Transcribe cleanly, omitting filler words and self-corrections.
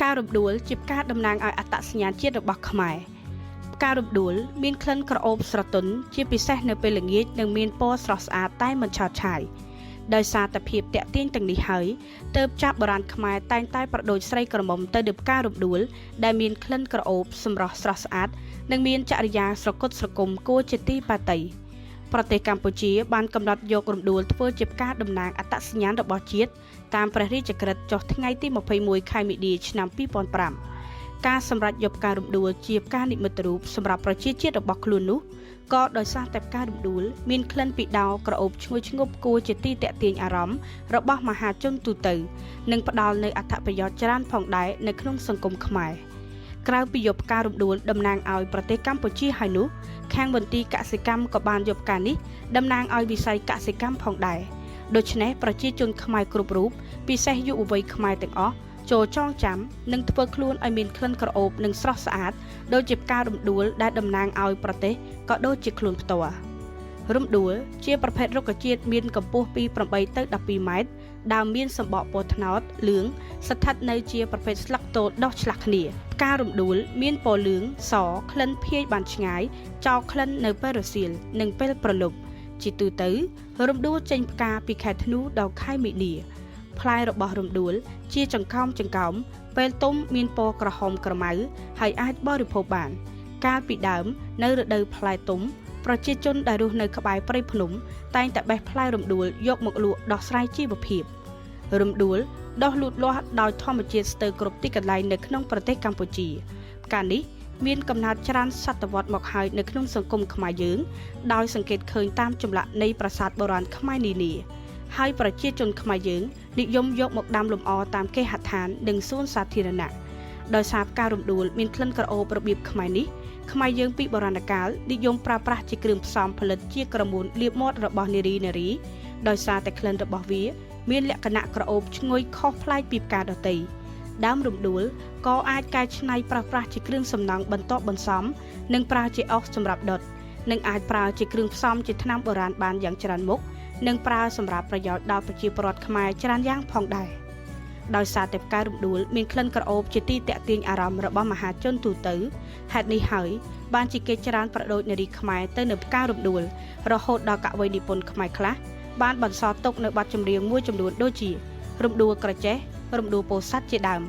ការរំដួលជាផ្កាតំណាងឲ្យអត្តសញ្ញាណជាតិរបស់ខ្មែរផ្ការំដួលមានក្លិនក្រអូបស្រទន់ជាពិសេសនៅពេលល្ងាចនិងមានពណ៌ស្រស់ស្អាតតែមិនឆើតឆាយដោយសារតែភាពតាក់ទាញទាំងនេះហើយទើបចាប់បុរាណខ្មែរតែងតែប្រដូចស្រីក្រមុំទៅលើផ្ការំដួលដែលមានក្លិនក្រអូបសម្រស់ស្រស់ស្អាតនិងមានចរិយាស្រគត់ស្រគំគួរជាទីបាតីប្រទេសកម្ពុជាបានកំណត់យករំដួលធ្វើជាផ្កាតំណាងអត្តសញ្ញាណរបស់ជាតិតាមព្រះរាជក្រឹត្យចុះថ្ងៃទី21ខែមីនាឆ្នាំ2005ការសម្រេចយកផ្ការំដួលជាផ្កានិមិត្តរូបសម្រាប់ប្រជាជាតិរបស់ខ្លួននោះក៏ដោយសារតែផ្ការំដួលមានក្លិនពីដោក្រអូបឈ្ងុយឈ្ងប់គួរជាទីតាក់ទាញអារម្មណ៍របស់មហាជនទូទៅនិងផ្ដល់នូវអត្ថប្រយោជន៍ច្រើនផងដែរនៅក្នុងសង្គមខ្មែរក្រៅពីយកផ្ការំដួលតំណាងឲ្យប្រទេសកម្ពុជាហើយនោះខាងមន្ទីរកសិកម្មក៏បានយកផ្កានេះតំណាងឲ្យវិស័យកសិកម្មផងដែរដូច្នេះប្រជាជនខ្មែរគ្រប់រូបពិសេសយុវវ័យខ្មែរទាំងអស់ចូលចងចាំនិងធ្វើខ្លួនឲ្យមានក្លិនក្រអូបនិងស្រស់ស្អាតដូចជាផ្ការំដួលដែលតំណាងឲ្យប្រទេសក៏ដូចជាខ្លួនផ្ទាល់រំដួលជាប្រភេទរុក្ខជាតិមានកម្ពស់ពី8ទៅ12ម៉ែត្រដើមមានសម្បកពណ៌ត្នោតលឿងស្ថិតនៅជាប្រភេទស្លឹកតូចដុះឆ្លាស់គ្នាផ្ការំដួលមានពណ៌លឿងសក្លិនភាយបានឆ្ងាយចោលក្លិននៅពេលរសៀលនិងពេលប្រលប់ជាទូទៅរំដួលចេញផ្កាពីខែធ្នូដល់ខែមីនាផ្លែរបស់រំដួលជាចង្កោមពេលទុំមានពណ៌ក្រហមក្រមៅហើយអាចបរិភោគបានកាលពីដើមនៅរដូវផ្លែទុំប្រជាជនដែលរស់នៅក្បែរព្រៃភ្នំតែងតែបេះផ្លែរំដួលយកមកលក់ដោះស្រាយជីវភាពរំដួលដុះលូតលាស់ដោយធម្មជាតិស្ទើរគ្រប់ទីកន្លែងនៅក្នុងប្រទេសកម្ពុជាផ្កានេះមានកំណើតច្រើនសតវត្សមកហើយនៅក្នុងសង្គមខ្មែរយើងដោយសង្កេតឃើញតាមចម្លាក់នៃប្រាសាទបុរាណខ្មែរនានាហើយប្រជាជនខ្មែរយើងនិយមយកមកដាំលម្អតាមគេហដ្ឋាននិងសួនសាធារណៈដោយសារផ្ការំដួលមានក្លិនក្រអូបរបៀបខ្មែរនេះខ្មែរយើងពីបុរាណកាលនិយមប្រើប្រាស់ជាគ្រឿងផ្សំផលិតជាក្រមួនលាបមាត់របស់នារីដោយសារតែក្លិនរបស់វាមានលក្ខណៈក្រអូបឈ្ងុយខុសប្លែកពីផ្កាដទៃដើមរំដួលក៏អាចកែច្នៃប្រើប្រាស់ជាគ្រឿងសំណង់បន្តបន្សំនិងប្រើជាអុសសម្រាប់ដុតនិងអាចប្រើជាគ្រឿងផ្សំជាថ្នាំបុរាណបានយ៉ាងច្រើនមុខនិងប្រើសម្រាប់ប្រយោជន៍ដល់ប្រជាពលរដ្ឋខ្មែរច្រើនយ៉ាងផងដែរដោយសារតែផ្ការំដួលមានក្លិនក្រអូបជាទីតាក់ទាញអារម្មណ៍របស់មហាជនទូទៅហេតុនេះហើយបានជាគេច្រើនប្រដូចនារីខ្មែរទៅនៅផ្ការំដួលរហូតដល់កវីនិពន្ធខ្មែរខ្លះបានបន្សល់ទុកនៅបទចម្រៀងមួយចំនួនដូចជារំដួលក្រចេះរំដួលពោធិ៍សាត់ជាដើម